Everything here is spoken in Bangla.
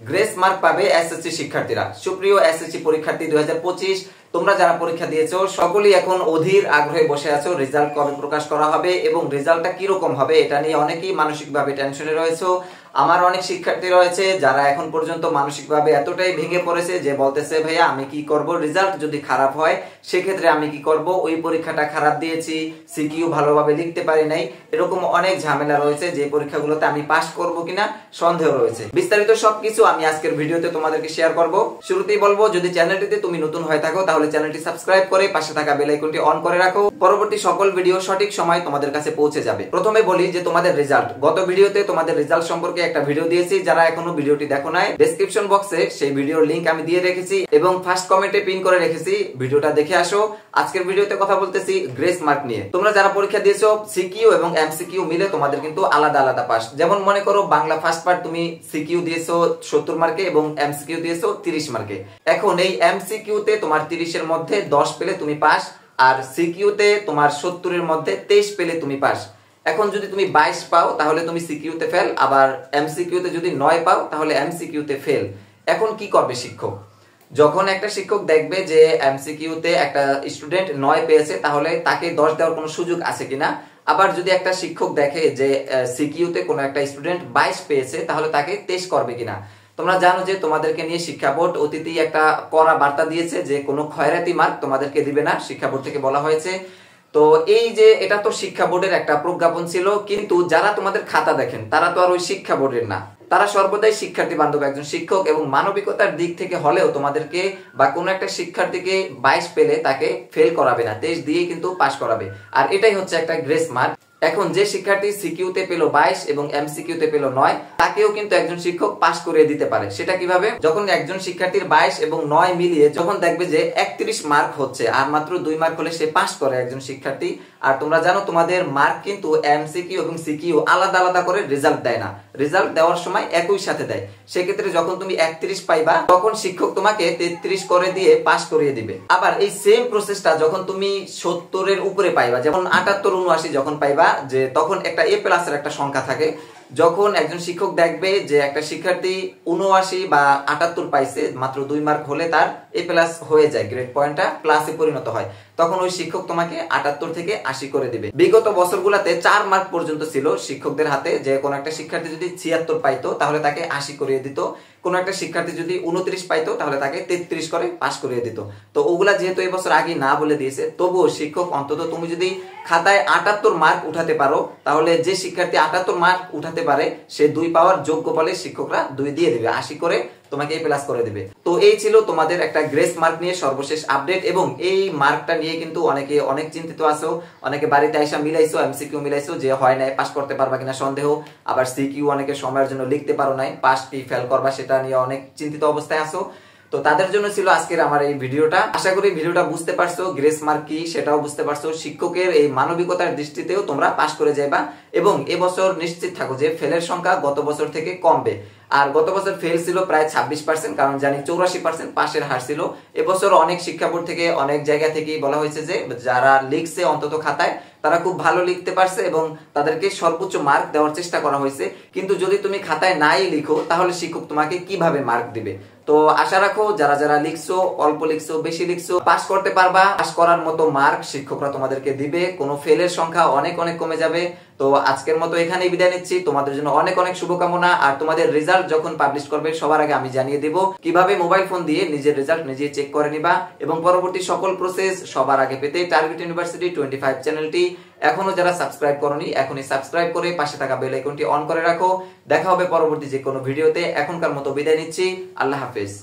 গ্রেস মার্ক পাবে এসএসসি শিক্ষার্থীরা। সুপ্রিয় এসএসসি পরীক্ষার্থী 2025, তোমরা যারা পরীক্ষা দিয়েছো সকলেই এখন অধীর আগ্রহে বসে আছো রেজাল্ট কবে প্রকাশ করা হবে এবং রেজাল্টটা কিরকম হবে এটা নিয়ে অনেকেই মানসিকভাবে টেনশনে রয়েছে। আমার অনেক শিক্ষার্থী রয়েছে যারা এখন পর্যন্ত মানসিকভাবে এতটাই ভেঙে পড়েছে যে বলতেছে ভাইয়া আমি কি করব, রেজাল্ট যদি খারাপ হয় সেক্ষেত্রে আমি কি করব, ওই পরীক্ষাটা খারাপ দিয়েছি, সিকিউ ভালোভাবে লিখতে পারি নাই, এরকম অনেক ঝামেলা রয়েছে যে পরীক্ষাগুলোতে আমি পাস করব কিনা সন্দেহ রয়েছে। বিস্তারিত সবকিছু আমি আজকের ভিডিওতে তোমাদেরকে শেয়ার করব। শুরুতেই বলবো, যদি চ্যানেলটিতে তুমি নতুন হয়ে থাকো তাহলে চ্যানেলটি সাবস্ক্রাইব করে পাশে থাকা বেল আইকনটি অন করে রাখো, পরবর্তী সকল ভিডিও সঠিক সময় তোমাদের কাছে পৌঁছে যাবে। প্রথমে বলি যে তোমাদের রেজাল্ট, গত ভিডিওতে তোমাদের রেজাল্ট সম্পর্কে একটা ভিডিও দিয়েছি, যারা এখনো ভিডিওটি দেখো নাই ডেসক্রিপশন বক্সে সেই ভিডিওর লিংক আমি দিয়ে রেখেছি এবং ফার্স্ট কমেন্টে পিন করে রেখেছি, ভিডিওটা দেখে আসো। আজকের ভিডিওতে কথা বলতেছি গ্রেস মার্ক নিয়ে। তোমরা যারা পরীক্ষা দিয়েছো সিকিউ এবং এমসিকিউ মিলে তোমাদের কিন্তু আলাদা আলাদা পাস। যেমন মনে করো বাংলা ফার্স্ট পার্ট তুমি সিকিউ দিয়েছো 70 মার্কে এবং এমসিকিউ দিয়েছো 30 মার্কে। এখন এই এমসিকিউ তে তোমার 30 এর মধ্যে 10 পেলে তুমি পাস, আর সিকিউ তে তোমার 70 এর মধ্যে 23 পেলে তুমি পাস। এখন যদি তুমি 22 পাও তাহলে তুমি সিকিউ তে ফেল, আবার এমসিকিউ তে যদি 9 পাও তাহলে এমসিকিউ তে ফেল। এখন কি করবে শিক্ষক? যখন একটা শিক্ষক দেখবে যে এমসিকিউ তে একটা স্টুডেন্ট 9 পেয়েছে তাহলে তাকে 10 দেওয়ার কোনো সুযোগ আছে কিনা, আবার যদি একটা শিক্ষক দেখে যে সিকিউ তে কোনো একটা স্টুডেন্ট 22 পেয়েছে তাহলে তাকে 23 করবে কিনা। তোমরা জানো যে তোমাদেরকে নিয়ে শিক্ষা বোর্ড অতীতেই একটা কড়া বার্তা দিয়েছে যে কোনো খয়রাতি মার্ক তোমাদেরকে দিবে না, শিক্ষা বোর্ড থেকে বলা হয়েছে। তো এই যে এটা তো শিক্ষা বোর্ডের একটা প্রজ্ঞাপন ছিল, কিন্তু যারা তোমাদের খাতা দেখেন তারা তো আর ওই শিক্ষা বোর্ডের না, তারা সর্বদাই শিক্ষার্থী বান্ধব একজন শিক্ষক এবং মানবিকতার দিক থেকে হলেও তোমাদেরকে বা কোনো একটা শিক্ষার্থীকে 22 পেলে তাকে ফেল করাবে না, 23 দিয়ে কিন্তু পাস করাবে। আর এটাই হচ্ছে একটা গ্রেস মার্ক। এখন যে শিক্ষার্থী সিকিউ তে পেল 22 এবং এমসিকিউ তে পেল 9, তাকেও কিন্তু একজন শিক্ষক পাস করিয়ে দিতে পারে। সেটা কিভাবে? যখন একজন শিক্ষার্থীর 22 এবং 9 মিলিয়ে যখন দেখবে যে 31 মার্ক হচ্ছে আর মাত্র 2 মার্ক হলে সে পাস করে একজন শিক্ষার্থী। আর তোমরা জানো তোমাদের মার্ক কিন্তু এমসিকিউ এবং সিকিউ আলাদা আলাদা করে রেজাল্ট দেয় না, রেজাল্ট দেওয়ার সময় একই সাথে দেয়। সেক্ষেত্রে যখন তুমি 31 পাইবা তখন শিক্ষক তোমাকে 33 করে দিয়ে পাস করিয়ে দিবে। আবার এই সেম প্রসেসটা যখন তুমি 70 এর উপরে পাইবা, যেমন 78 79 যখন পাইবা, যে তখন একটা এ প্লাস এর একটা সংখ্যা থাকে। যখন একজন শিক্ষক দেখবে যে একটা শিক্ষার্থী 79 বা 78 পাইছে, মাত্র 2 মার্ক হলে তার এ প্লাস হয়ে যায়, গ্রেড পয়েন্টটা প্লাসে পরিণত হয়, তখন ওই শিক্ষক তোমাকে 78 থেকে 80 করে দিবে। বিগত বছরগুলোতে 4 মার্ক পর্যন্ত ছিল শিক্ষকদের হাতে, যে কোন একটা শিক্ষার্থী যদি 76 পাইতো তাহলে তাকে 80 করিয়ে দিত, কোন একটা শিক্ষার্থী যদি 29 পাইতো তাহলে তাকে 33 করে পাস করিয়ে দিত। তো ওগুলা যেহেতু এই বছর আগে না বলে দিয়েছে, তবুও শিক্ষক অন্তত তুমি যদি খাতায় 78 মার্ক উঠাতে পারো তাহলে যে শিক্ষার্থী 78 মার্ক উঠাতে পারে সে 2 পাওয়ার যোগ্য বলে শিক্ষকরা 2 দিয়ে দিবে, 80 করে তোমাকে এ প্লাস করে দিবে। তো এই ছিল তোমাদের একটা গ্রেস মার্ক নিয়ে সর্বশেষ আপডেট। এবং এই মার্কটা নিয়ে কিন্তু অনেকে অনেক চিন্তিত আছো, অনেকে বাড়িতে আইসা মিলাইছো, এমসিকিউ মিলাইছো যে হয় নাই, পাস করতে পারবা কিনা সন্দেহ, আবার সিকিউ অনেকে সময়ের জন্য লিখতে পারো নাই, পাস কি ফেল করবা সেটা নিয়ে অনেক চিন্তিত অবস্থায় আছো। তো তাদের জন্য ছিল আজকের আমার এই ভিডিওটা। আশা করি ভিডিওটা বুঝতে পারছো, গ্রেস মার্ক কি সেটাও বুঝতে পারছো, শিক্ষকের এই মানবিকতার দৃষ্টিতেও তোমরা পাস করে যাইবা। এবং এবছর নিশ্চিত থাকো যে ফেলের সংখ্যা গত বছর থেকে কমবে। আর গত বছর ফেল ছিল প্রায় 26%, কারণ জানি 84% পাশের হার ছিল। এবছর অনেক শিক্ষা বোর্ড থেকে অনেক জায়গা থেকে বলা হয়েছে যে যারা লিখছে অন্তত খাতায় তারা খুব ভালো লিখতে পারছে এবং তাদেরকে সর্বোচ্চ মার্ক দেওয়ার চেষ্টা করা হয়েছে। কিন্তু যদি তুমি খাতায় নাই লিখো তাহলে শিক্ষক তোমাকে কিভাবে মার্ক দিবে? তো আশা রাখো যারা যারা লিখছো, অল্প লিখছো বেশি লিখছো, পাস করতে পারবা, পাস করার মতো মার্ক শিক্ষকরা তোমাদেরকে দিবে, কোনো ফেলের সংখ্যা অনেক অনেক কমে যাবে। তো আজকের মতো এখানেই বিদায় নিচ্ছি, তোমাদের জন্য অনেক অনেক শুভকামনা। আর তোমাদের রেজাল্ট যখন পাবলিশ করবে সবার আগে আমি জানিয়ে দেব কিভাবে মোবাইল ফোন দিয়ে নিজের রেজাল্ট নিজে চেক করে নিবা এবং পরবর্তী সকল প্রসেস সবার আগে পেতে টার্গেট ইউনিভার্সিটি 25 চ্যানেলটি এখনো যারা সাবস্ক্রাইব করনি এখনই সাবস্ক্রাইব করে পাশে থাকা বেল আইকনটি অন করে রাখো। দেখা হবে পরবর্তী যে কোনো ভিডিওতে। এখনকার মতো বিদায় নিচ্ছি, আল্লাহ হাফেজ।